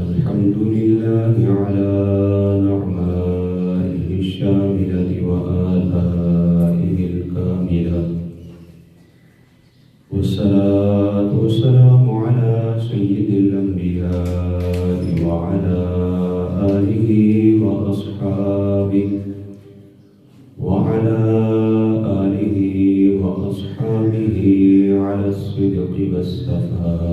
الحمد لله على نعمائه الشاملة وآلائه الكاملة، والصلاة والسلام على سيد الأنبياء وعلى آله وأصحابه على الصدق والصفاء.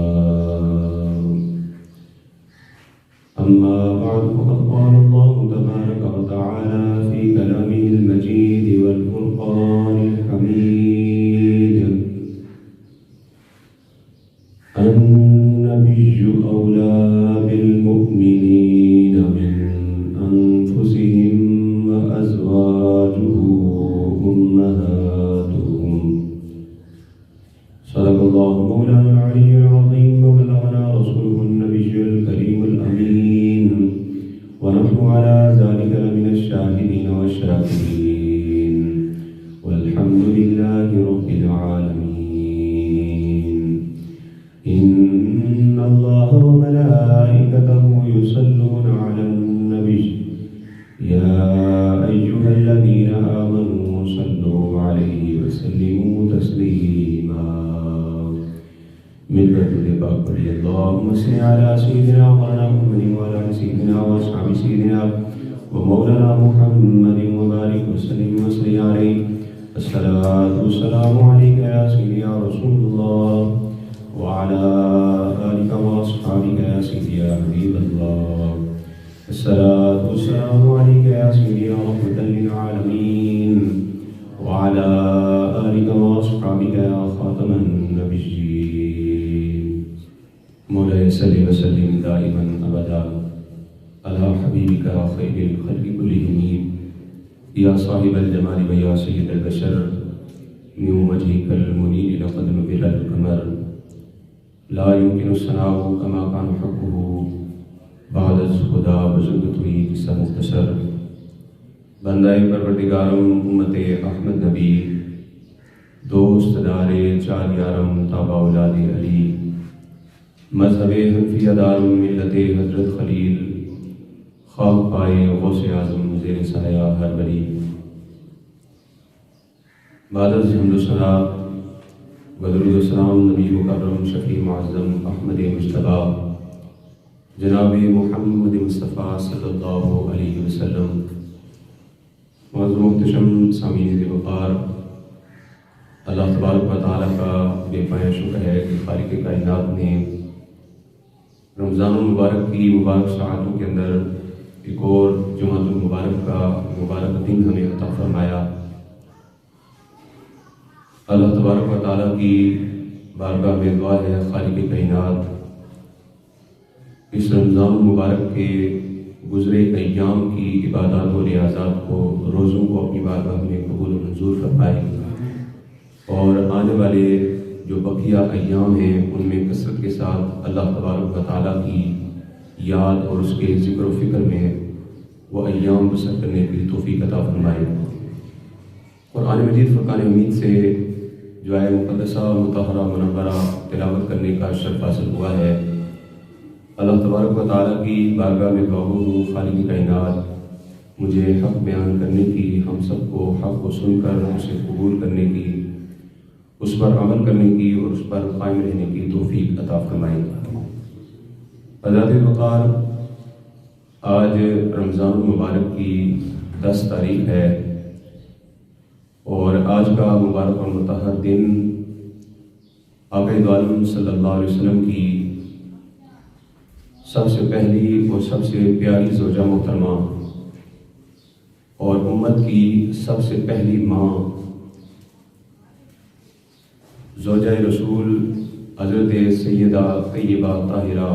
أما بعد، فقد قال الله تبارك وتعالى في كلامه المجيد والفرقان الحميد: النبي أولى بالمؤمنين من أنفسهم وأزواجه أمهاتهم. صدق الله مولانا العلي العظيم، وبلغنا رسوله النبي الكريم الأمين، ونحن على ذلك لمن الشاهدين والشاكرين، والحمد لله رب العالمين. إن الله وملائكته يصلون على النبي، يا أيها الذين آمنوا صلوا عليه وسلموا تسليما. مل کر درود پاک پڑھیے: اللهم صل على سيدنا مولانا محمد وعلى آل سيدنا وأصحاب سيدنا ومولانا محمد وبارك وسلم وصل عليه. الصلاة والسلام عليك يا سيدي يا رسول الله، وعلى آلك وأصحابك يا سيدي يا حبيب الله. الصلاة والسلام عليك يا سيدي يا رحمة للعالمين، وعلى آلك وأصحابك يا خاتم النبيين. مولاي صل وسلم دائما أبدا على حبيبك خير الخلق كلهم، يا صاحب الجمال ويا سيد البشر، من وجهك المنير لقد نبر القمر، لا يمكن الثناء كما كان حقه بعد خدا بزرگت ہوئی قصہ مختصر. بندہ پروردگارم امت احمد نبی، دوست دار چار یارم تابع اولاد علی، مذہب حنفیہ دار ملت حضرت خلیل، خاک پائے غوث اعظم زیر سایہ ہر بری. بعد از حمد و ثنا و درود و سلام نبی مکرم شفیع معظم احمد مجتبیٰ جناب محمد مصطفیٰ صلی اللہ علیہ وسلم. معزز محتشم سامعین وقار، اللہ تبارک و تعالیٰ کا بے پناہ شکر ہے کہ خالق کائنات نے رمضان المبارک کی مبارک ساعتوں کے اندر ایک اور جمعۃ المبارک کا مبارک دن ہمیں عطا فرمایا. اللہ تبارک و تعالیٰ کی بارگاہ میں دعا ہے خالق کائنات اس رمضان المبارک کے گزرے ایام کی عبادات و ریاضات کو، روزوں کو اپنی بارگاہ میں قبول و منظور فرمائے، اور آنے والے جو بقیہ ایام ہیں ان میں کثرت کے ساتھ اللہ تبارک و تعالیٰ کی یاد اور اس کے ذکر و فکر میں وہ ایام بسر کرنے کی توفیق عطا فرمائے. قرآن مجید فرقان امید سے جو آیہ مقدسہ مطہرہ منورہ تلاوت کرنے کا شرف حاصل ہوا ہے. اللہ تبارک و تعالیٰ کی بارگاہ میں دعا ہوں خالق کائنات مجھے حق بیان کرنے کی، ہم سب کو حق کو سن کر اسے قبول کرنے کی، اس پر عمل کرنے کی اور اس پر قائم رہنے کی توفیق عطا فرمائے. حضرات وقار، آج رمضان المبارک کی 10 تاریخ ہے، اور آج کا مبارک اور مطہر دن آقا دو عالم صلی اللہ علیہ وسلم کی سب سے پہلی اور سب سے پیاری زوجہ محترمہ اور امت کی سب سے پہلی ماں زوجہ رسول حضرت سیدہ طیبہ طاہرہ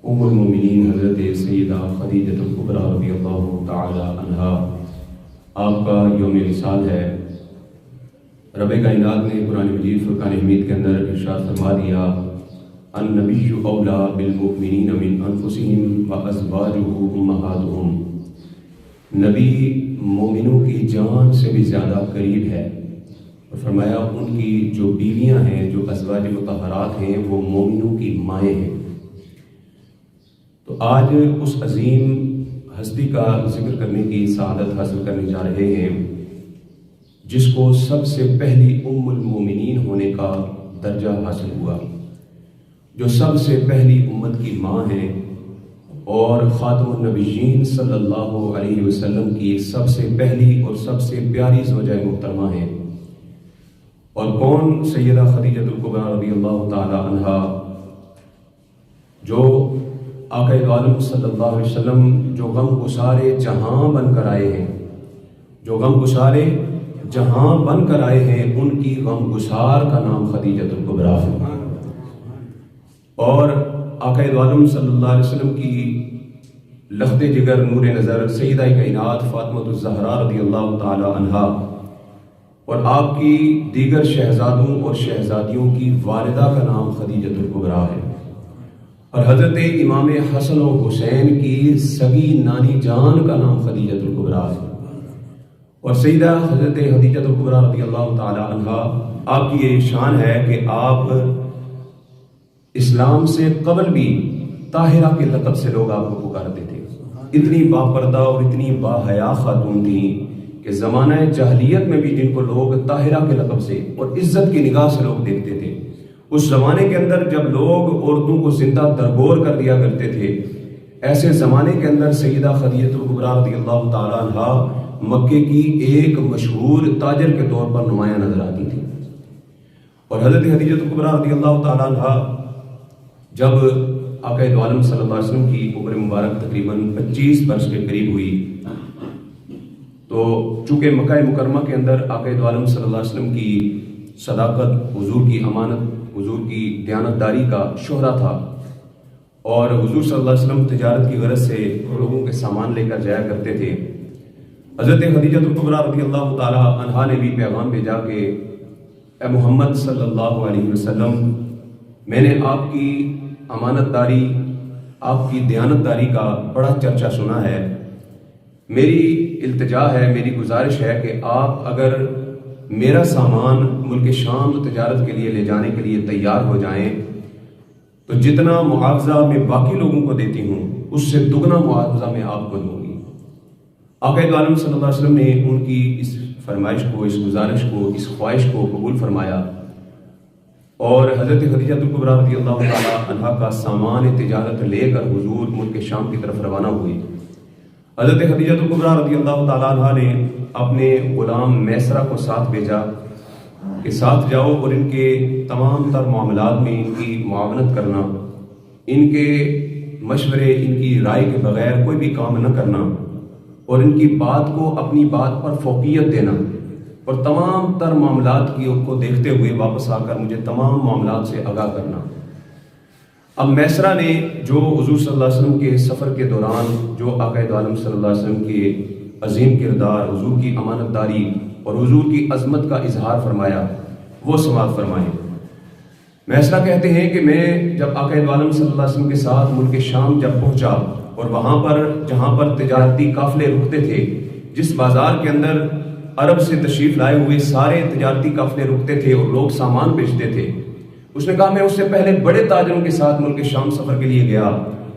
ام المومنین حضرت سیدہ خدیجہ الکبریٰ رضی اللہ تعالی عنہا، آپ کا یوم وصال ہے. رب کائنات نے قرآن مجید فرقان حمید کے اندر ارشاد فرما دیا: النبی اولیٰ بالمؤمنین من انفسہم وازواجہ امہاتہم. نبی مومنوں کی جان سے بھی زیادہ قریب ہے، اور فرمایا ان کی جو بیویاں ہیں، جو ازواج مطہرات ہیں، وہ مومنوں کی مائیں ہیں. تو آج اس عظیم ہستی کا ذکر کرنے کی سعادت حاصل کرنے جا رہے ہیں جس کو سب سے پہلی ام المومنین ہونے کا درجہ حاصل ہوا، جو سب سے پہلی امت کی ماں ہیں اور خاتم النبیین صلی اللہ علیہ وسلم کی سب سے پہلی اور سب سے پیاری زوجہ محترمہ ہیں۔ اور کون؟ سیدہ خدیجہ الکبریٰ رضی اللہ تعالی عنہا، جو آقا عالم صلی اللہ علیہ وسلم جو غم گسارے جہاں بن کر آئے ہیں، جو غم گسارے جہاں بن کر آئے ہیں، ان کی غم گسار کا نام خدیجہ الکبریٰ ہے۔ اور آقا عالم صلی اللہ علیہ وسلم کی لخت جگر نور نظر سیدہ کائنات فاطمہ الزہرا رضی اللہ تعالی عنہا اور آپ کی دیگر شہزادوں اور شہزادیوں کی والدہ کا نام خدیجہ الکبریٰ ہے، اور حضرت امام حسن و حسین کی سگی نانی جان کا نام خدیجہ الکبریٰ ہے۔ اور سیدہ حضرت خدیجہ الکبریٰ رضی اللہ تعالی عنہا، آپ کی یہ شان ہے کہ آپ اسلام سے قبل بھی طاہرہ کے لقب سے لوگ آپ کو پکارتے تھے۔ اتنی باپردہ اور اتنی باحیا خاتون تھیں کہ زمانہ جاہلیت میں بھی جن کو لوگ طاہرہ کے لقب سے اور عزت کی نگاہ سے لوگ دیکھتے تھے، اس زمانے کے اندر جب لوگ عورتوں کو زندہ درگور کر دیا کرتے تھے، ایسے زمانے کے اندر سیدہ خدیجہ الکبریٰ رضی اللہ تعالی عنہا مکے کی ایک مشہور تاجر کے طور پر نمایاں نظر آتی تھی۔ اور حضرت خدیجہ الکبریٰ رضی اللہ تعالی عنہا جب آقا عالم صلی اللہ علیہ وسلم کی عمر مبارک تقریباً 25 برس کے قریب ہوئی، تو چونکہ مکہ مکرمہ کے اندر آقا عالم صلی اللہ علیہ وسلم کی صداقت، حضور کی امانت، حضور کی دیانتداری کا شہرہ تھا، اور حضور صلی اللہ علیہ وسلم تجارت کی غرض سے لوگوں کے سامان لے کر جایا کرتے تھے۔ حضرت خدیجہ الکبریٰ رضی اللہ تعالی عنہا نے بھی پیغام بھیجا کہ اے محمد صلی اللہ علیہ وسلم، میں نے آپ کی امانت داری، آپ کی دیانتداری کا بڑا چرچا سنا ہے۔ میری التجا ہے، میری گزارش ہے کہ آپ اگر میرا سامان ملک شام تجارت کے لیے لے جانے کے لیے تیار ہو جائیں تو جتنا معاوضہ میں باقی لوگوں کو دیتی ہوں اس سے دگنا معاوضہ میں آپ کو دوں گی۔ آقا عالم صلی اللہ علیہ وسلم نے ان کی اس فرمائش کو، اس گزارش کو، اس خواہش کو قبول فرمایا، اور حضرت خدیجہ الکبریٰ رضی اللہ تعالی عنہا کا سامان تجارت لے کر حضور ملک شام کی طرف روانہ ہوئی۔ حضرت خدیجہ الکبریٰ رضی اللہ تعالی عنہا نے اپنے غلام میسرہ کو ساتھ بھیجا کہ ساتھ جاؤ اور ان کے تمام تر معاملات میں ان کی معاونت کرنا، ان کے مشورے، ان کی رائے کے بغیر کوئی بھی کام نہ کرنا، اور ان کی بات کو اپنی بات پر فوقیت دینا، اور تمام تر معاملات کی کو دیکھتے ہوئے واپس آ کر مجھے تمام معاملات سے آگاہ کرنا۔ اب میسرہ نے جو حضور صلی اللہ علیہ وسلم کے سفر کے دوران جو آقا عالم صلی اللہ علیہ وسلم کے عظیم کردار، حضور کی امانت داری اور حضور کی عظمت کا اظہار فرمایا، وہ سماعت فرمائیں۔ میسرہ کہتے ہیں کہ میں جب آقا عالم صلی اللہ علیہ وسلم کے ساتھ ملک شام جب پہنچا، اور وہاں پر جہاں پر تجارتی قافلے رکتے تھے، جس بازار کے اندر عرب سے تشریف لائے ہوئے سارے تجارتی قافلے رکتے تھے اور لوگ سامان بیچتے تھے، اس نے کہا میں اس سے پہلے بڑے تاجروں کے ساتھ ملک شام سفر کے لیے گیا،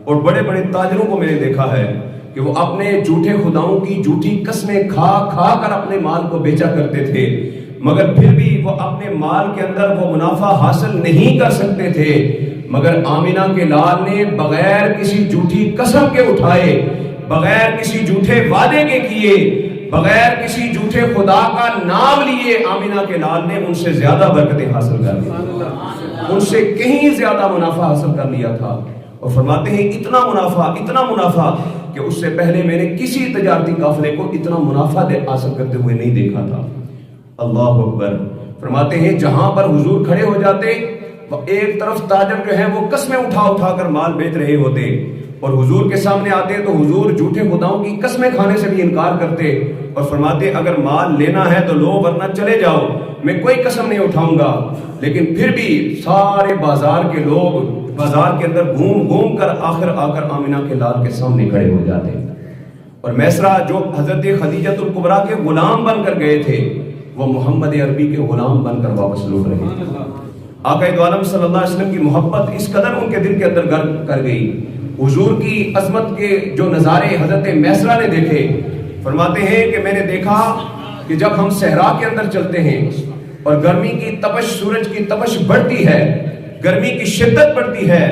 اور بڑے بڑے تاجروں کو میں نے دیکھا ہے کہ وہ اپنے جھوٹے خداؤں کی جھوٹی قسمیں کھا کھا کر اپنے مال کو بیچا کرتے تھے، مگر پھر بھی وہ اپنے مال کے اندر وہ منافع حاصل نہیں کر سکتے تھے، مگر آمینہ کے لال نے بغیر کسی جھوٹی قسم کے اٹھائے، بغیر کسی جھوٹے وعدے کے کیے، بغیر کسی جھوٹے خدا کا نام لیے، آمینہ کے لال نے ان سے زیادہ برکتیں حاصل کر لی، ان سے کہیں زیادہ منافع حاصل کر لیا تھا۔ اور فرماتے ہیں اتنا منافع کہ اس سے پہلے میں نے کسی تجارتی قافلے کو اتنا منافع حاصل کرتے ہوئے نہیں دیکھا تھا۔ اللہ اکبر۔ فرماتے ہیں جہاں پر حضور کھڑے ہو جاتے، ایک طرف تاجر جو ہیں وہ قسمیں اٹھا کر مال بیچ رہے ہوتے، اور حضور کے سامنے آتے تو حضور جھوٹے خداؤں کی قسمیں کھانے سے بھی انکار کرتے، اور فرماتے اگر مال لینا ہے تو لو ورنہ چلے جاؤ، میں کوئی قسم نہیں اٹھاؤں گا۔ لیکن پھر بھی سارے بازار کے لوگ بازار کے اندر گھوم کر آخر آ کر آمینہ کے لال کے سامنے کھڑے ہو جاتے۔ اور میسرہ جو حضرت خدیجہ الکبریٰ کے غلام بن کر گئے تھے، وہ محمد عربی کے غلام بن کر واپس لوٹ رہے تھے۔ آقا عالم صلی اللہ علیہ وسلم کی محبت اس قدر ان کے دل کے اندر گھر کر گئی حضور کی عظمت کے جو نظارے حضرت میسرہ نے دیکھے، فرماتے ہیں کہ میں نے دیکھا کہ جب ہم صحرا کے اندر چلتے ہیں اور گرمی کی تپش، سورج کی تپش بڑھتی ہے، گرمی کی شدت بڑھتی ہے،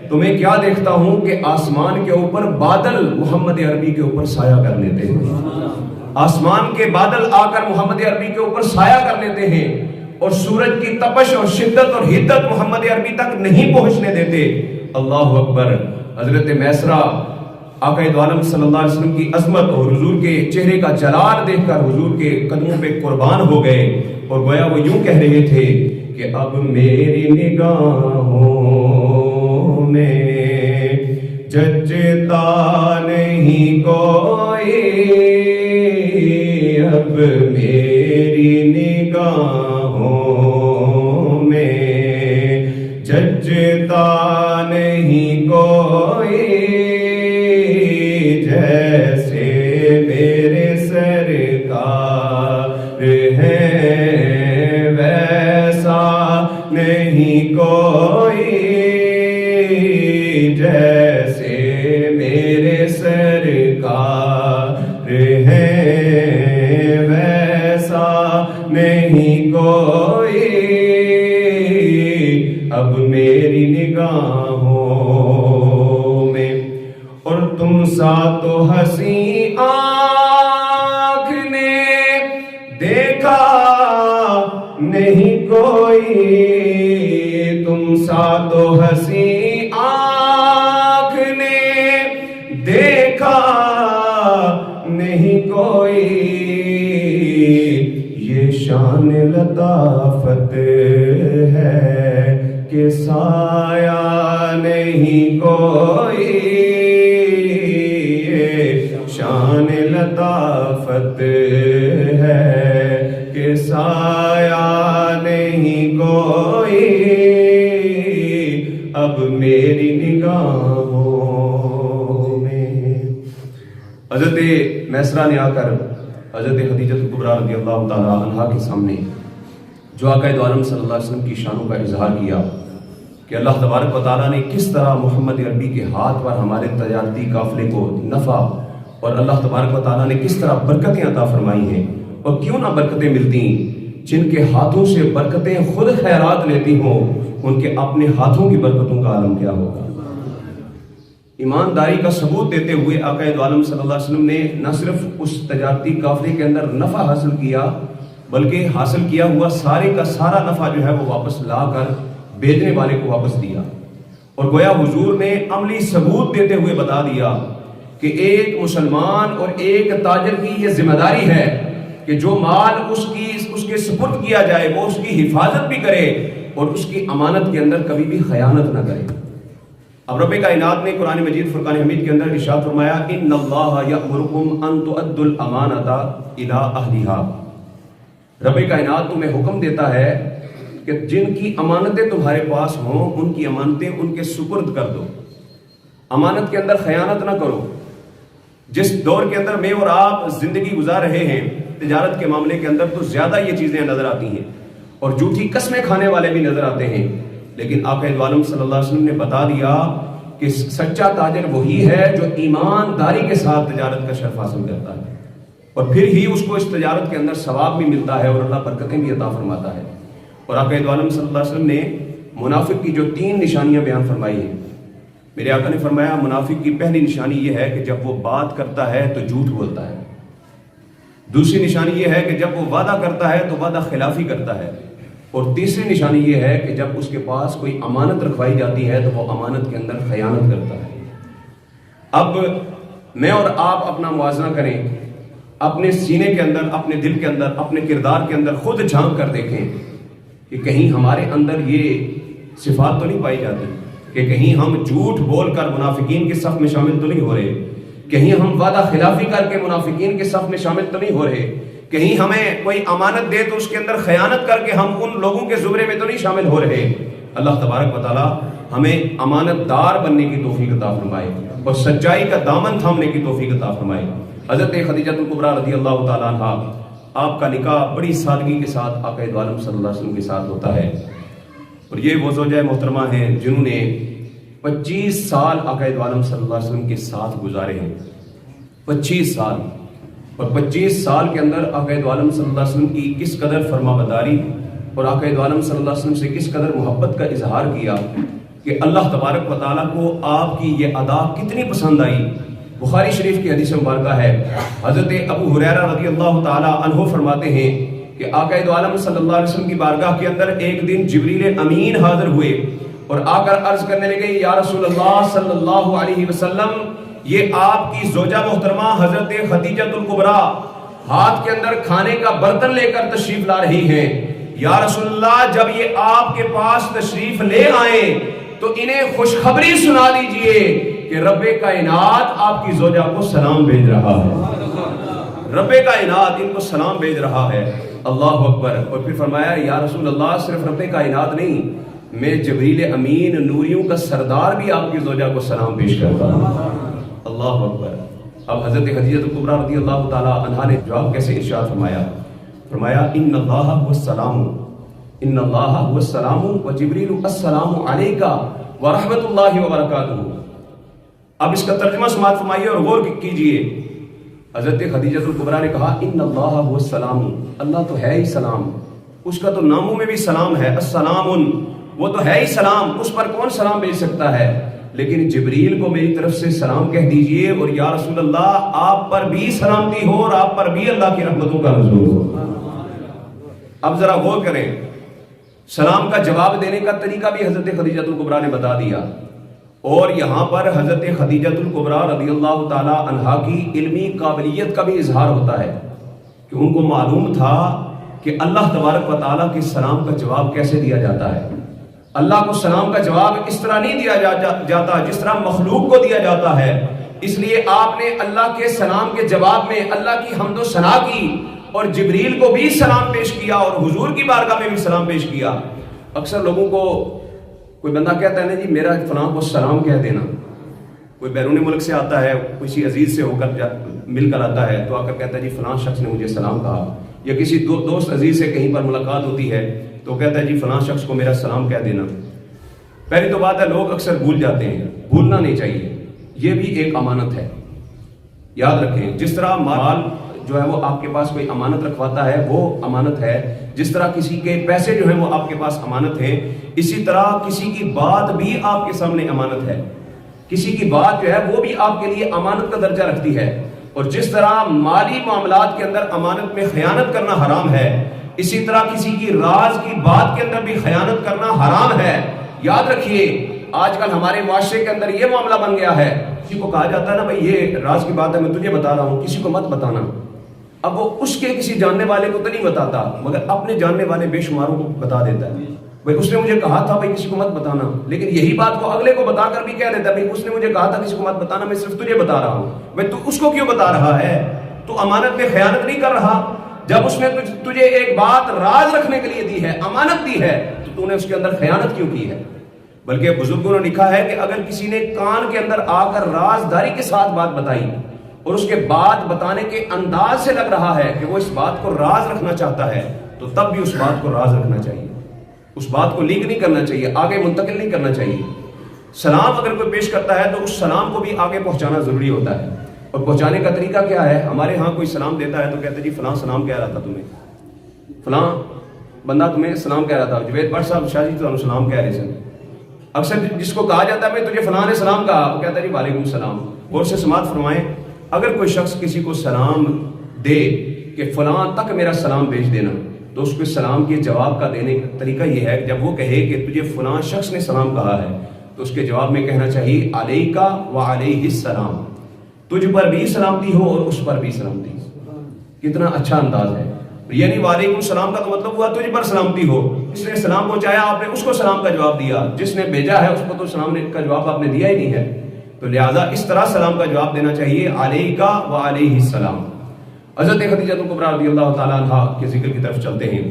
تو میں کیا دیکھتا ہوں کہ آسمان کے اوپر بادل محمد عربی کے اوپر سایہ کر لیتے ہیں، آسمان کے بادل آ کر محمد عربی کے اوپر سایہ کر لیتے ہیں، اور سورج کی تپش اور شدت اور حدت محمد عربی تک نہیں پہنچنے دیتے۔ اللہ اکبر۔ حضرت میسرہ آقا دو عالم صلی اللہ علیہ وسلم کی عظمت اور حضور کے چہرے کا جلال دیکھ کر حضور کے قدموں پہ قربان ہو گئے، اور گویا وہ یوں کہہ رہے تھے کہ اب میری نگاہوں میں جچتا نہیں کوئی، اب میری نگاہوں میں جچتا نہیں کوئی، جیسے میرے سرکار ہیں ویسا نہیں کوئی، جیسے میرے سرکار ہیں ویسا نہیں کوئی، اب میری نگاہوں میں، اور تم سا تو حسین آنکھ نے دیکھا نہیں کوئی، تم سا تو حسین آنکھ نے دیکھا نہیں کوئی، یہ شان لطافت ہے کہ سایہ نہیں کوئی، یہ شان لطافت ہے کہ سایہ نہیں کوئی، اب میری نگاہوں میں۔ حضرت میسرہ نے آ کر حضرت خدیجہ کبریٰ رضی اللہ تعالیٰ عنہا کے سامنے جو آقا دو عالم صلی اللہ علیہ وسلم کی شانوں کا اظہار کیا کہ اللہ تبارک و تعالیٰ نے کس طرح محمد عربی کے ہاتھ پر ہمارے تجارتی قافلے کو نفع، اور اللہ تبارک و تعالیٰ نے کس طرح برکتیں عطا فرمائی ہیں، اور کیوں نہ برکتیں ملتی، جن کے ہاتھوں سے برکتیں خود خیرات لیتی ہوں، ان کے اپنے ہاتھوں کی برکتوں کا عالم کیا ہوگا۔ ایمانداری کا ثبوت دیتے ہوئے آقا دو عالم صلی اللہ علیہ وسلم نے نہ صرف اس تجارتی قافلے کے اندر نفع حاصل کیا، بلکہ حاصل کیا ہوا سارے کا سارا نفع جو ہے وہ واپس لا کر بیچنے والے کو واپس دیا، اور گویا حضور نے عملی ثبوت دیتے ہوئے بتا دیا کہ ایک مسلمان اور ایک تاجر کی یہ ذمہ داری ہے کہ جو مال اس کے سپرد کیا جائے وہ اس کی حفاظت بھی کرے اور اس کی امانت کے اندر کبھی بھی خیانت نہ کرے۔ اب رب کائنات نے قرآن مجید فرقان حمید کے اندر ارشاد فرمایا، ان اللہ یأمرکم ان تؤدوا الامانۃ الی اہلھا۔ رب کائنات تمہیں حکم دیتا ہے کہ جن کی امانتیں تمہارے پاس ہوں ان کی امانتیں ان کے سپرد کر دو، امانت کے اندر خیانت نہ کرو۔ جس دور کے اندر میں اور آپ زندگی گزار رہے ہیں تجارت کے معاملے کے اندر، تو زیادہ یہ چیزیں نظر آتی ہیں اور جھوٹی قسمیں کھانے والے بھی نظر آتے ہیں، لیکن آقا دو عالم صلی اللہ علیہ وسلم نے بتا دیا کہ سچا تاجر وہی ہے جو ایمانداری کے ساتھ تجارت کا شرف حاصل کرتا ہے، اور پھر ہی اس کو اس تجارت کے اندر ثواب بھی ملتا ہے اور اللہ برکتیں بھی عطا فرماتا ہے۔ اور آقا دو عالم صلی اللہ علیہ وسلم نے منافق کی جو 3 نشانیاں بیان فرمائی ہیں، میرے آقا نے فرمایا منافق کی پہلی نشانی یہ ہے کہ جب وہ بات کرتا ہے تو جھوٹ بولتا ہے، دوسری نشانی یہ ہے کہ جب وہ وعدہ کرتا ہے تو وعدہ خلافی کرتا ہے، اور تیسری نشانی یہ ہے کہ جب اس کے پاس کوئی امانت رکھوائی جاتی ہے تو وہ امانت کے اندر خیانت کرتا ہے۔ اب میں اور آپ اپنا موازنہ کریں، اپنے سینے کے اندر، اپنے دل کے اندر، اپنے کردار کے اندر خود جھانک کر دیکھیں کہ کہیں ہمارے اندر یہ صفات تو نہیں پائی جاتی کہ کہیں ہم جھوٹ بول کر منافقین کے صف میں شامل تو نہیں ہو رہے، کہیں ہم وعدہ خلافی کر کے منافقین کے صف میں شامل تو نہیں ہو رہے، کہیں ہمیں کوئی امانت دے تو اس کے اندر خیانت کر کے ہم ان لوگوں کے زمرے میں تو نہیں شامل ہو رہے۔ اللہ تبارک و تعالی ہمیں امانت دار بننے کی توفیق عطا فرمائے اور سچائی کا دامن تھامنے کی توفیق عطا فرمائے۔ حضرت خدیجہ کبریٰ رضی اللہ تعالیٰ عنہا، آپ کا نکاح بڑی سادگی کے ساتھ آقا دو عالم صلی اللہ علیہ وسلم کے ساتھ ہوتا ہے، اور یہ وہ زوجہ محترمہ ہیں جنہوں نے 25 سال آقا عالم صلی اللہ علیہ وسلم کے ساتھ گزارے ہیں، 25 سال، اور 25 سال کے اندر آقا عالم صلی اللہ علیہ وسلم کی کس قدر فرما برداری اور آقا عالم صلی اللہ علیہ وسلم سے کس قدر محبت کا اظہار کیا کہ اللہ تبارک و تعالیٰ کو آپ کی یہ ادا کتنی پسند آئی۔ بخاری شریف کی حدیث مبارکہ ہے، حضرت ابو ہریرہ رضی اللہ تعالیٰ عنہ فرماتے ہیں کہ آقا عالم صلی اللہ علیہ وسلم کی بارگاہ کے اندر ایک دن جبریل امین حاضر ہوئے اور آ کر عرض کرنے لگے، یا رسول اللہ صلی اللہ علیہ وسلم، یہ آپ کی زوجہ محترمہ حضرت خدیجہ الکبریٰ ہاتھ کے اندر کھانے کا برتن لے کر تشریف لا رہی ہیں، یا رسول اللہ جب یہ آپ کے پاس تشریف لے آئیں تو انہیں خوشخبری سنا دیجئے کہ رب کائنات آپ کی زوجہ کو سلام بھیج رہا ہے، رب کائنات ان کو سلام بھیج رہا ہے۔ اللہ اکبر۔ اور پھر فرمایا، یا رسول اللہ صرف رب کائنات نہیں، میں جبریل امین نوریوں کا سردار بھی آپ کی زوجہ کو سلام پیش کرتا ہوں۔ اللہ اکبر۔ اب حضرت خدیجہ الکبریٰ رضی اللہ تعالی عنہا نے جواب کیسے ارشاد فرمایا، ان اللہ هو السلام، ان اللہ هو السلام وجبریل السلام علیکہ ورحمۃ اللہ وبرکاتہ۔ اب اس کا ترجمہ سماعت فرمائیے اور غور کیجئے۔ حضرت خدیجہ الکبریٰ نے کہا، ان اللہ هو السلام، اللہ تو ہے ہی سلام، اس کا تو ناموں میں بھی سلام ہے، السلام، وہ تو ہے ہی سلام، اس پر کون سلام بھیج سکتا ہے، لیکن جبریل کو میری طرف سے سلام کہہ دیجئے، اور یا رسول اللہ آپ پر بھی سلامتی ہو اور آپ پر بھی اللہ کی رحمتوں کا نزول ہو۔ اب ذرا غور کریں، سلام کا جواب دینے کا طریقہ بھی حضرت خدیجہ الکبریٰ نے بتا دیا، اور یہاں پر حضرت خدیجہ الکبریٰ رضی اللہ تعالی عنہا کی علمی قابلیت کا بھی اظہار ہوتا ہے کہ ان کو معلوم تھا کہ اللہ تبارک و تعالیٰ کے سلام کا جواب کیسے دیا جاتا ہے۔ اللہ کو سلام کا جواب اس طرح نہیں دیا جاتا جس طرح مخلوق کو دیا جاتا ہے، اس لیے آپ نے اللہ کے سلام کے جواب میں اللہ کی حمد و ثنا کی اور جبریل کو بھی سلام پیش کیا اور حضور کی بارگاہ میں بھی سلام پیش کیا۔ اکثر لوگوں کو کوئی بندہ کہتا ہے نا جی میرا فلاں کو سلام کہہ دینا، کوئی بیرون ملک سے آتا ہے، کسی عزیز سے ہو کر مل کر آتا ہے تو آ کر کہتا ہے جی فلاں شخص نے مجھے سلام کہا، یا کسی دوست عزیز سے کہیں پر ملاقات ہوتی ہے تو کہتا ہے جی فلاں شخص کو میرا سلام کہہ دینا۔ پہلی تو بات ہے لوگ اکثر بھول جاتے ہیں، بھولنا نہیں چاہیے، یہ بھی ایک امانت ہے، یاد رکھیں۔ جس طرح مال جو ہے وہ آپ کے پاس کوئی امانت رکھواتا ہے وہ امانت ہے، جس طرح کسی کے پیسے جو ہیں وہ آپ کے پاس امانت ہیں، اسی طرح کسی کی بات بھی آپ کے سامنے امانت ہے، کسی کی بات جو ہے وہ بھی آپ کے لیے امانت کا درجہ رکھتی ہے، اور جس طرح مالی معاملات کے اندر امانت میں خیانت کرنا حرام ہے، اسی طرح کسی کی راز کی بات کے اندر بھی خیانت کرنا حرام ہے۔ یاد رکھیے آج کل ہمارے معاشرے کے اندر یہ معاملہ بن گیا ہے، کسی کو کہا جاتا ہے نا بھائی یہ راز کی بات ہے میں تجھے بتا رہا ہوں، کسی کو مت بتانا۔ اب وہ اس کے کسی جاننے والے کو تو نہیں بتاتا مگر اپنے جاننے والے بے شماروں کو بتا دیتا ہے، بھائی اس نے مجھے کہا تھا بھائی کسی کو مت بتانا، لیکن یہی بات کو اگلے کو بتا کر بھی کہہ دیتا ہے بھائی اس نے مجھے کہا تھا کسی کو مت بتانا، میں صرف تجھے بتا رہا ہوں۔ بھائی تو اس کو کیوں بتا رہا ہے؟ تو امانت میں خیانت نہیں کر رہا؟ جب اس نے تجھے ایک بات راز رکھنے کے لیے دی ہے، امانت دی ہے، تو تو نے اس کے اندر خیانت کیوں کی ہے؟ بلکہ بزرگوں نے لکھا ہے کہ اگر کسی نے کان کے اندر آ کر رازداری کے ساتھ بات بتائی اور اس کے بعد بتانے کے انداز سے لگ رہا ہے کہ وہ اس بات کو راز رکھنا چاہتا ہے تو تب بھی اس بات کو راز رکھنا چاہیے، اس بات کو لیک نہیں کرنا چاہیے، آگے منتقل نہیں کرنا چاہیے۔ سلام اگر کوئی پیش کرتا ہے تو اس سلام کو بھی آگے پہنچانا ضروری ہوتا ہے، اور پہنچانے کا طریقہ کیا ہے؟ ہمارے ہاں کوئی سلام دیتا ہے تو کہتے ہیں جی فلاں سلام کہہ رہا تھا تمہیں، فلاں بندہ تمہیں سلام کہہ رہا تھا، جوید بٹ صاحب شاہ جی تو سلام کہہ رہے سن۔ اکثر جس کو کہا جاتا ہے میں تجھے فلاں نے سلام کہا، وہ کہتا ہے جی وعلیکم السلام۔ اور سے سماعت فرمائیں، اگر کوئی شخص کسی کو سلام دے کہ فلاں تک میرا سلام بھیج دینا، تو اس کو سلام کے جواب کا دینے کا طریقہ یہ ہے جب وہ کہے کہ تجھے فلاں شخص نے سلام کہا ہے تو اس کے جواب میں کہنا چاہیے علیکہ وعلیہ السلام، تجھ پر بھی سلامتی ہو اور اس پر بھی سلامتی ہو۔ کتنا اچھا انداز ہے، یعنی وعلیکم السلام کا تو مطلب ہوا تجھ پر سلامتی ہو، جس نے سلام پہنچایا آپ نے اس کو سلام کا جواب دیا، جس نے بھیجا ہے اس کو تو سلام کا جواب آپ نے دیا ہی نہیں ہے، تو لہٰذا اس طرح سلام کا جواب دینا چاہیے علیکہ وعلیہ السلام۔ حضرت خدیجہ الکبریٰ رضی اللہ تعالیٰ عنہ کے ذکر کی طرف چلتے ہیں،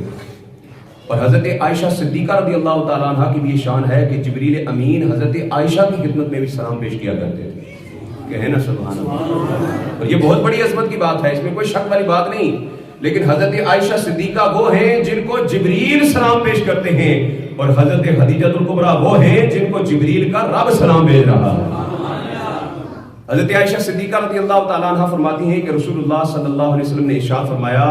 اور حضرت عائشہ صدیقہ رضی اللہ تعالیٰ عنہ کی بھی شان ہے کہ جبریل امین حضرت عائشہ کی خدمت میں بھی سلام پیش کیا کرتے تھے، کہ ہے نا سبحان اللہ، اور یہ بہت بڑی عظمت کی بات ہے، اس میں کوئی شک والی بات نہیں۔ لیکن حضرت عائشہ صدیقہ وہ ہیں جن کو جبریل سلام پیش کرتے ہیں، اور حضرت خدیجہ الکبریٰ وہ ہیں جن کو جبریل کا رب سلام بھیج رہا ہے۔ حضرت عائشہ صدیقہ رضی اللہ تعالیٰ عنہ فرماتی ہیں کہ رسول اللہ صلی اللہ علیہ وسلم نے ارشاد فرمایا،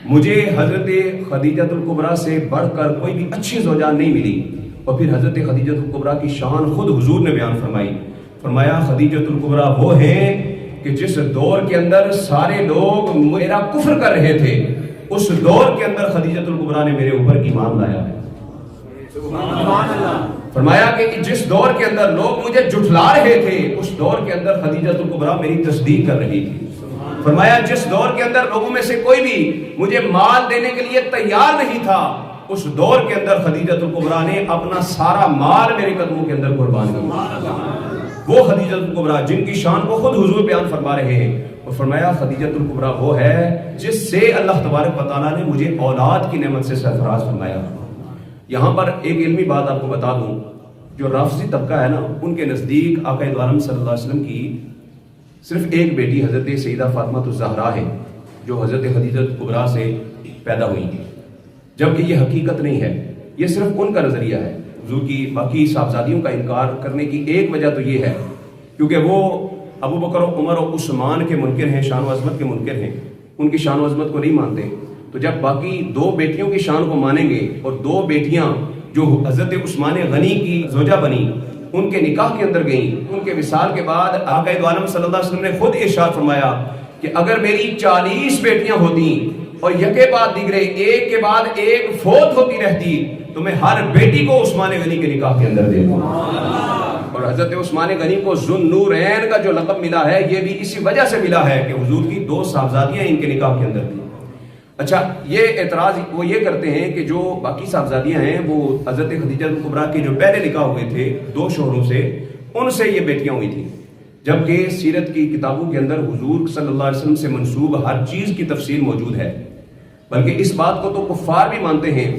مجھے حضرت خدیجہ الکبریٰ سے بڑھ کر کوئی بھی اچھی زوجہ نہیں ملی۔ اور پھر حضرت خدیجہ الکبریٰ کی شان خود حضور نے بیان فرمائی، فرمایا خدیجہ الکبریٰ وہ ہیں کہ جس دور کے اندر سارے لوگ میرا کفر کر رہے تھے، اس دور کے اندر خدیجہ الکبریٰ نے میرے اوپر ایمان لایا ہے۔ فرمایا کہ جس دور کے اندر لوگ مجھے جھٹلا رہے تھے، اس دور کے اندر خدیجہ الکبریٰ میری تصدیق کر رہی تھی۔ فرمایا جس دور کے اندر لوگوں میں سے کوئی بھی مجھے مال دینے کے لیے تیار نہیں تھا، اس دور کے اندر خدیجہ الکبریٰ نے اپنا سارا مال میرے قدموں کے اندر قربان کیا۔ وہ خدیجہ الکبریٰ جن کی شان کو خود حضور بیان فرما رہے ہیں، اور فرمایا خدیجہ الکبریٰ وہ ہے جس سے اللہ تبارک و تعالیٰ نے مجھے اولاد کی نعمت سے سرفراز فرمایا۔ یہاں پر ایک علمی بات آپ کو بتا دوں، جو رافضی طبقہ ہے نا، ان کے نزدیک آقا دو عالم صلی اللہ علیہ وسلم کی صرف ایک بیٹی حضرت سیدہ فاطمہ الزہرا ہے، جو حضرت خدیجہ الکبریٰ سے پیدا ہوئی، جبکہ یہ حقیقت نہیں ہے، یہ صرف ان کا نظریہ ہے۔ حضور کی باقی صاحبزادیوں کا انکار کرنے کی ایک وجہ تو یہ ہے کیونکہ وہ ابو بکر و عمر و عثمان کے منکر ہیں، شان و عظمت کے منکر ہیں، ان کی شان و عظمت کو نہیں مانتے۔ تو جب باقی دو بیٹیوں کی شان کو مانیں گے، اور دو بیٹیاں جو حضرت عثمان غنی کی زوجہ بنی، ان کے نکاح کے اندر گئیں، ان کے وصال کے بعد آقا دو عالم صلی اللہ علیہ وسلم نے خود ارشاد فرمایا کہ اگر میری 40 بیٹیاں ہوتی اور یکے بعد دیگرے ایک کے بعد ایک فوت ہوتی رہتی تو میں ہر بیٹی کو عثمان غنی کے نکاح کے اندر دے دوں۔ اور حضرت عثمان غنی کو ذو نورین کا جو لقب ملا ہے، یہ بھی اسی وجہ سے ملا ہے کہ حضور کی دو صاحبزادیاں ان کے نکاح کے اندر تھیں۔ اچھا، یہ اعتراض وہ یہ کرتے ہیں کہ جو باقی صاحبزادیاں ہیں وہ حضرت خدیجہ الکبریٰ کے جو پہلے نکاح ہوئے تھے دو شوہروں سے، ان سے یہ بیٹیاں ہوئی تھیں، جبکہ سیرت کی کتابوں کے اندر حضور صلی اللہ علیہ وسلم سے منسوب ہر چیز کی تفصیل موجود ہے۔ بلکہ اس بات کو تو کفار بھی مانتے ہیں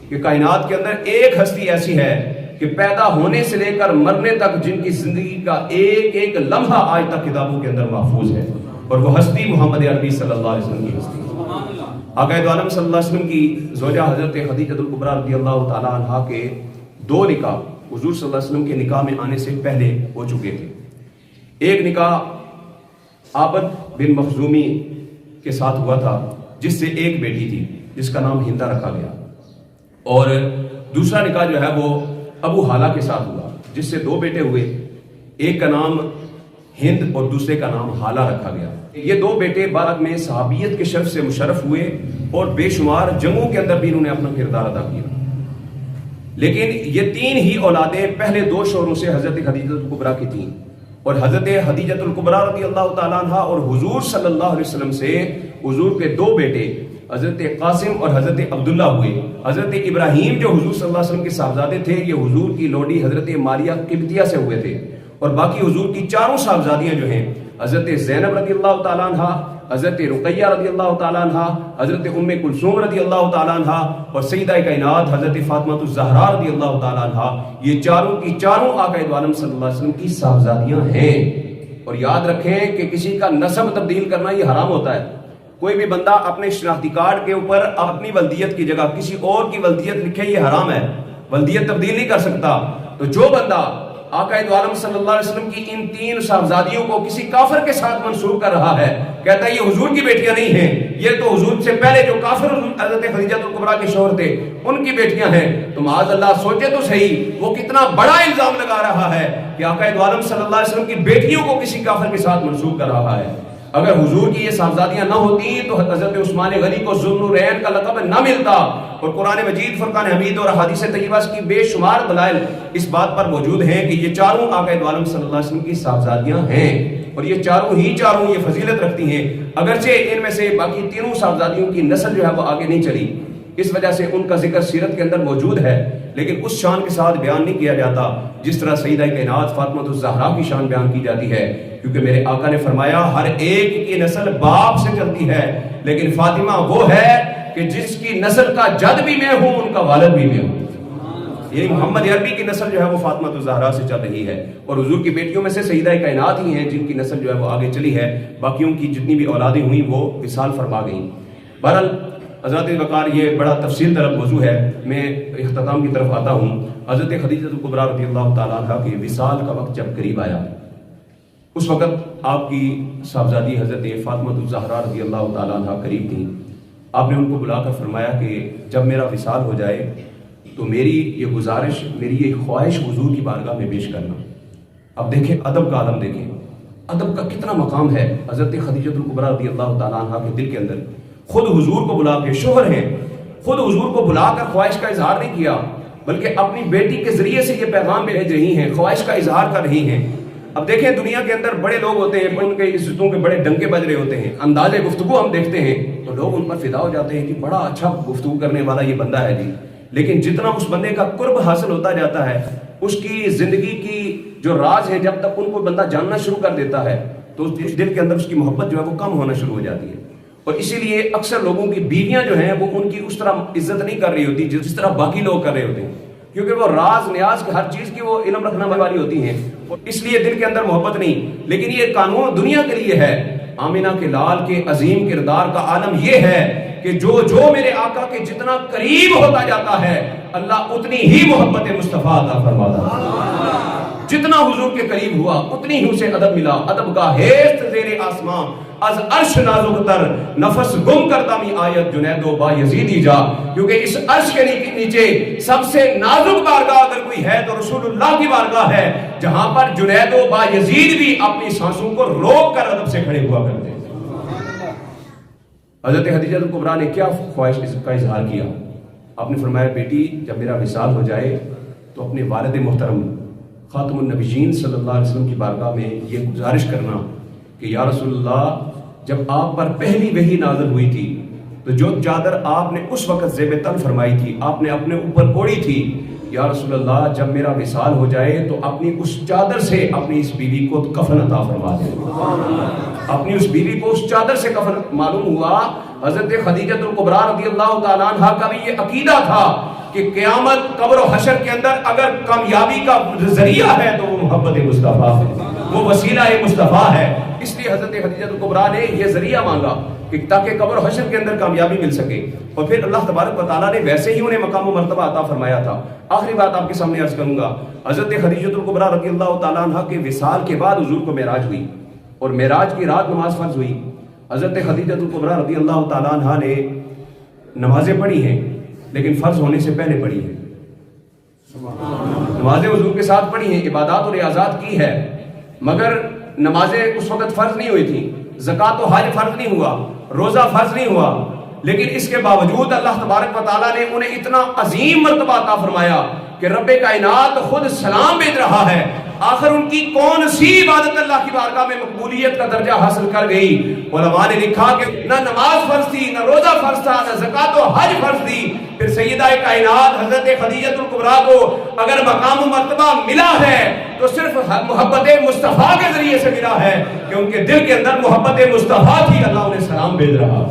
کہ کائنات کے اندر ایک ہستی ایسی ہے کہ پیدا ہونے سے لے کر مرنے تک جن کی زندگی کا ایک ایک لمحہ آج تک کتابوں کے اندر محفوظ ہے، اور وہ ہستی محمد عربی صلی اللہ علیہ وسلم کی ہستی۔ آقا دو عالم صلی اللہ علیہ وسلم کی زوجہ حضرت خدیجہ الکبریٰ رضی اللہ تعالیٰ عنہ کے دو نکاح حضور صلی اللہ علیہ وسلم کے نکاح میں آنے سے پہلے ہو چکے تھے۔ ایک نکاح عابد بن مخزومی کے ساتھ ہوا تھا، جس سے ایک بیٹی تھی جس کا نام ہندہ رکھا گیا، اور دوسرا نکاح جو ہے وہ ابو حالہ کے ساتھ ہوا، جس سے دو بیٹے ہوئے، ایک کا نام ہند اور دوسرے کا نام حالہ رکھا گیا۔ یہ دو بیٹے بعد میں صحابیت کے شرف سے مشرف ہوئے اور بے شمار جنگوں کے اندر بھی انہوں نے اپنا کردار ادا کیا۔ لیکن یہ تین ہی اولادیں پہلے دو شوہروں سے حضرت خدیجہ الکبریٰ کی تھیں، اور حضرت خدیجہ الکبریٰ رضی اللہ تعالیٰ عنہ اور حضور صلی اللہ علیہ وسلم سے حضور کے دو بیٹے حضرت قاسم اور حضرت عبداللہ ہوئے۔ حضرت ابراہیم جو حضور صلی اللہ علیہ وسلم کے صاحبزادے تھے، یہ حضور کی لوڈی حضرت ماریہ قبطیہ سے ہوئے تھے، اور باقی حضور کی چاروں صاحبزادیاں جو ہیں حضرت زینب رضی اللہ تعالیٰ عنہ، حضرت رقیہ رضی اللہ تعالیٰ عنہ، حضرت ام کلثوم رضی اللہ تعالیٰ عنہ، اور سیدہ کائنات حضرت فاطمہ الزہرا رضی اللہ تعالیٰ عنہ، یہ چاروں کی چاروں آقا دو عالم صلی اللہ علیہ وسلم کی صاحبزادیاں ہیں۔ اور یاد رکھیں کہ کسی کا نسب تبدیل کرنا یہ حرام ہوتا ہے۔ کوئی بھی بندہ اپنے شناختی کارڈ کے اوپر اپنی ولدیت کی جگہ کسی اور کی ولدیت لکھے، یہ حرام ہے، ولدیت تبدیل نہیں کر سکتا۔ تو جو بندہ آقا دو عالم صلی اللہ علیہ وسلم کی ان تین صاحبزادیوں کو کسی کافر کے ساتھ منسوب کر رہا ہے، کہتا ہے یہ حضور کی بیٹیاں نہیں ہیں، یہ تو حضور سے پہلے جو کافر حضرت خدیجہ الکبریٰ کے شوہر تھے ان کی بیٹیاں ہیں، تو معاذ اللہ سوچے تو صحیح وہ کتنا بڑا الزام لگا رہا ہے کہ آقا دو عالم صلی اللہ علیہ وسلم کی بیٹیوں کو کسی کافر کے ساتھ منسوب کر رہا ہے۔ اگر حضور کی یہ صاحبزادیاں نہ ہوتی تو حضرت عثمان غنی کو ذو النورین کا لقب نہ ملتا، اور قرآن مجید، فرقان حمید اور احادیث طیبہ کی بے شمار دلائل اس بات پر موجود ہیں کہ یہ چاروں آقا دو عالم صلی اللہ علیہ وسلم کی صاحبزادیاں ہیں، اور یہ چاروں ہی چاروں یہ فضیلت رکھتی ہیں، اگرچہ ان میں سے باقی تینوں صاحبزادیوں کی نسل جو ہے وہ آگے نہیں چلی، اس وجہ سے ان کا ذکر سیرت کے اندر موجود ہے، لیکن اس شان کے ساتھ بیان نہیں کیا جاتا جس طرح سیدہ کائنات فاطمہ الزہرا کی شان بیان کی جاتی ہے، کیونکہ میرے آقا نے فرمایا ہر ایک کی نسل باپ سے چلتی ہے، لیکن فاطمہ وہ ہے کہ جس کی نسل کا جد بھی میں ہوں ان کا والد بھی میں ہوں۔ یعنی محمد عربی کی نسل جو ہے وہ فاطمہ الزہرا سے چل رہی ہے، اور حضور کی بیٹیوں میں سے سیدہ کائنات ہی ہیں جن کی نسل جو ہے وہ آگے چلی ہے، باقیوں کی جتنی بھی اولادیں ہوئیں وہ وصال فرما گئیں۔ بہرحال حضرت وقار یہ بڑا تفصیل طلب موضوع ہے، میں اختتام کی طرف آتا ہوں۔ حضرت خدیجہ الکبریٰ رضی اللہ تعالیٰ عنہ کے وصال کا وقت جب قریب آیا، اس وقت آپ کی صاحبزادی حضرت فاطمہ الزہرا رضی اللہ تعالیٰ عنہ قریب تھیں۔ آپ نے ان کو بلا کر فرمایا کہ جب میرا وصال ہو جائے تو میری یہ گزارش، میری یہ خواہش حضور کی بارگاہ میں پیش کرنا۔ اب دیکھیں ادب کا عالم، دیکھیں ادب کا کتنا مقام ہے حضرت خدیجہ الکبریٰ رضی اللہ تعالیٰ عنہ کے دل کے اندر۔ خود حضور کو بلا کے، شوہر ہیں، خود حضور کو بلا کر خواہش کا اظہار نہیں کیا، بلکہ اپنی بیٹی کے ذریعے سے یہ پیغام بھیج رہی ہیں، خواہش کا اظہار کر رہی ہیں۔ اب دیکھیں دنیا کے اندر بڑے لوگ ہوتے ہیں، ان کے عزتوں کے بڑے ڈنکے بج رہے ہوتے ہیں، انداز گفتگو ہم دیکھتے ہیں تو لوگ ان پر فدا ہو جاتے ہیں کہ بڑا اچھا گفتگو کرنے والا یہ بندہ ہے جی۔ لیکن جتنا اس بندے کا قرب حاصل ہوتا جاتا ہے، اس کی زندگی کی جو راز ہے، جب تک ان کو بندہ جاننا شروع کر دیتا ہے تو اس دل کے اندر اس کی محبت جو ہے وہ کم ہونا شروع ہو جاتی ہے۔ اور اسی لیے اکثر لوگوں کی بیویاں جو ہیں وہ ان کی اس طرح عزت نہیں کر رہی ہوتی جس طرح باقی لوگ کر رہے ہوتے ہیں، کیونکہ وہ راز نیاز کی ہر چیز کی وہ علم رکھنے والی ہوتی ہیں، اور اس لیے دل کے اندر محبت نہیں۔ لیکن یہ قانون دنیا کے لیے ہے۔ آمینہ کے لال کے عظیم کردار کا عالم یہ ہے کہ جو میرے آقا کے جتنا قریب ہوتا جاتا ہے، اللہ اتنی ہی محبت مصطفیٰ عطا فرماتا ہے۔ جتنا حضور کے قریب ہوا اتنی ہی اسے ادب ملا۔ ادب کا ہیست زیر آسمان، از عرش نازک تر، نفس گم کرتا می آیت جنید و با یزیدی جا۔ کیونکہ اس عرش کے نیچے سب سے نازک بارگاہ اگر کوئی ہے تو رسول اللہ کی بارگاہ ہے، جہاں پر جنید و با یزید بھی اپنی سانسوں کو روک کر ادب سے کھڑے ہوا کرتے ہیں۔ حضرت خدیجہ الکبریٰ نے کیا خواہش کا اظہار کیا؟ آپ نے فرمایا بیٹی جب میرا وصال ہو جائے تو اپنے والد محترم خاتم النبیین صلی اللہ علیہ وسلم کی بارگاہ میں یہ گزارش کرنا کہ یا رسول اللہ، جب آپ پر پہلی وحی نازل ہوئی تھی تو جو چادر آپ نے اس وقت زیب تن فرمائی تھی، آپ نے اپنے اوپر اوڑھی تھی، یا رسول اللہ جب میرا وصال ہو جائے تو اپنی اس چادر سے اپنی اس بیوی کو کفن عطا فرما دیں۔ اپنی اس بیوی کو اس چادر سے کفن۔ معلوم ہوا حضرت خدیجہ الکبریٰ رضی اللہ تعالیٰ عنہ کا بھی یہ عقیدہ تھا کہ قیامت قبر و حشر کے اندر اگر کامیابی کا ذریعہ ہے تو وہ محبت مصطفیٰ ہے، وہ وسیلہ مصطفیٰ ہے۔ اس لیے حضرت خدیجہ الکبریٰ نے یہ ذریعہ مانگا کہ تاکہ قبر و حشر کے اندر کامیابی مل سکے، اور پھر اللہ تبارک و تعالیٰ نے ویسے ہی انہیں مقام و مرتبہ عطا فرمایا تھا۔ آخری بات آپ کے سامنے عرض کروں گا، حضرت خدیجہ الکبریٰ رضی اللہ تعالیٰ عنہ کے وصال کے بعد حضور کو معراج ہوئی، اور معراج کی رات نماز فرض ہوئی۔ حضرت خدیجہ الکبریٰ رضی اللہ تعالیٰ عنہ نے نمازیں پڑھی ہیں، لیکن فرض ہونے سے پہلے پڑھی ہیں۔ نمازیں حضور کے ساتھ پڑھی ہیں، عبادات اور ریاضات کی ہے، مگر نمازیں اس وقت فرض نہیں ہوئی تھی، زکوٰۃ و حج فرض نہیں ہوا، روزہ فرض نہیں ہوا، لیکن اس کے باوجود اللہ تبارک و تعالیٰ نے انہیں اتنا عظیم مرتبہ عطا فرمایا کہ رب کائنات خود سلام بھیج رہا ہے۔ آخر ان کی کون سی عبادت اللہ کی بارگاہ میں مقبولیت کا درجہ حاصل کر گئی؟ علماء نے لکھا کہ نہ نماز فرض تھی، نہ روزہ فرض تھا، نہ زکوٰۃ و حج فرض تھی، پھر سیدہ کائنات حضرت خدیجہ الکبریٰ کو اگر مقام و مرتبہ ملا ہے تو صرف محبت مصطفیٰ کے ذریعے سے ملا ہے کہ ان کے دل کے اندر محبت مصطفیٰ تھی، اللہ انہیں سلام بھیج رہا،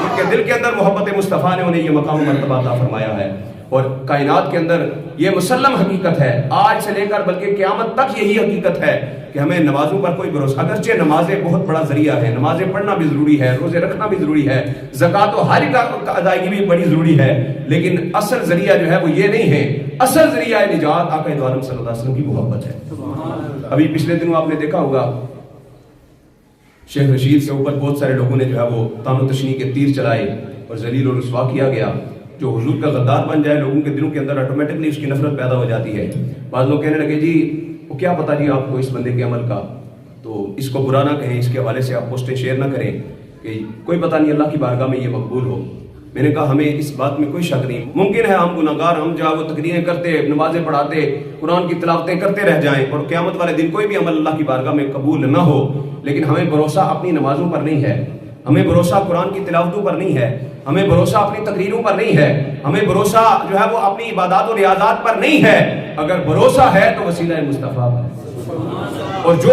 ان کے دل کے اندر محبت مصطفیٰ نے انہیں یہ مقام و مرتبہ عطا فرمایا ہے۔ اور کائنات کے اندر یہ مسلم حقیقت ہے، آج سے لے کر بلکہ قیامت تک یہی حقیقت ہے کہ ہمیں نمازوں پر کوئی بھروسہ، اگرچہ نمازیں بہت بڑا ذریعہ ہے، نمازیں پڑھنا بھی ضروری ہے، روزے رکھنا بھی ضروری ہے، زکوٰۃ و حج کا ادائیگی بھی بڑی ضروری ہے، لیکن اصل ذریعہ جو ہے وہ یہ نہیں ہے۔ اصل ذریعہ نجات آقا دو عالم صلی اللہ علیہ وسلم کی محبت ہے۔ ابھی پچھلے دنوں آپ نے دیکھا ہوگا شیخ رشید کے اوپر بہت سارے لوگوں نے جو ہے وہ طعن و تشنیع کے تیر چلائے اور ذلیل و رسوا کیا گیا۔ جو حضور کا غدار بن جائے لوگوں کے دلوں کے اندر آٹومیٹکلی اس کی نفرت پیدا ہو جاتی ہے۔ بعض لوگ کہنے لگے جی وہ کیا پتا جی آپ کو اس بندے کے عمل کا، تو اس کو برا نہ کہیں، اس کے حوالے سے آپ پوسٹیں شیئر نہ کریں کہ کوئی پتہ نہیں اللہ کی بارگاہ میں یہ مقبول ہو۔ میں نے کہا ہمیں اس بات میں کوئی شک نہیں، ممکن ہے ہم گناہگار، ہم جو وہ تقریریں کرتے، نمازیں پڑھاتے، قرآن کی تلاوتیں کرتے رہ جائیں اور قیامت والے دن کوئی بھی عمل اللہ کی بارگاہ میں قبول نہ ہو، لیکن ہمیں بھروسہ اپنی نمازوں پر نہیں ہے، ہمیں بھروسہ قرآن کی تلاوتوں پر نہیں ہے، ہمیں بھروسہ اپنی تقریروں پر نہیں ہے، ہمیں بھروسہ جو ہے وہ اپنی عبادات و ریاضات پر نہیں ہے۔ اگر بھروسہ ہے تو وسیلہ مصطفیٰ پر۔ اور جو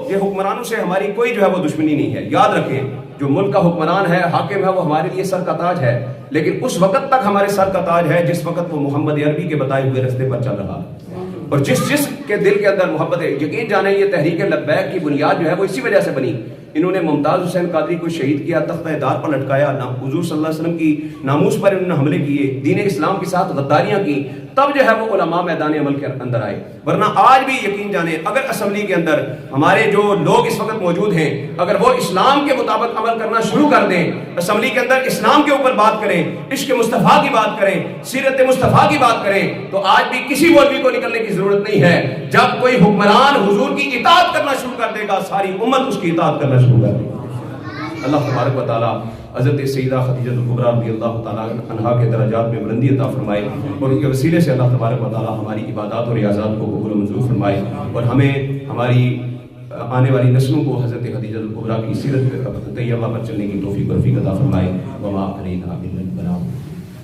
یہ حکمرانوں سے ہماری کوئی جو ہے وہ دشمنی نہیں ہے۔ یاد رکھیں جو ملک کا حکمران ہے، حاکم ہے، وہ ہمارے لیے سر کا تاج ہے، لیکن اس وقت تک ہمارے سر کا تاج ہے جس وقت وہ محمد عربی کے بتائے ہوئے رستے پر چل رہا ہے۔ اور جس کے دل کے اندر محبت ہے، یقین جانے یہ تحریک لبیک کی بنیاد جو ہے وہ اسی وجہ سے بنی. انہوں نے ممتاز حسین قادری کو شہید کیا، تختہ دار پر لٹکایا، حضور صلی اللہ علیہ وسلم کی ناموس پر انہوں نے حملے کیے، دین اسلام کے ساتھ غداریاں کی، تب جو ہے وہ علماء میدان عمل کے اندر آئے. ورنہ آج بھی یقین جانے اگر اسمبلی کے اندر ہمارے جو لوگ اس وقت موجود ہیں اگر وہ اسلام کے مطابق عمل کرنا شروع کر دیں، اسمبلی کے اندر اسلام کے اوپر بات کریں، عشق مصطفیٰ کی بات کریں، سیرت مصطفیٰ کی بات کریں، تو آج بھی کسی مولوی کو نکلنے کی ضرورت نہیں ہے. جب کوئی حکمران حضور کی اطاعت کرنا شروع کر دے گا، ساری امت اس کی اطاعت کرنا شروع کر دے گی. اللہ تبارک و تعالیٰ حضرت سیدہ خدیجہ الکبریٰ رضی اللہ تعالیٰ عنہا کے درجات میں بلندی عطا فرمائے، اور ان کے وسیلے سے اللہ تبارک و تعالیٰ ہماری عبادات اور ریاضات کو قبول و منظور فرمائے، اور ہمیں ہماری آنے والی نسلوں کو حضرت خدیجہ الکبریٰ کی سیرت طیبہ پر چلنے کی توفیق و رفیق عطا فرمائے. وما علینا الا البلاغ.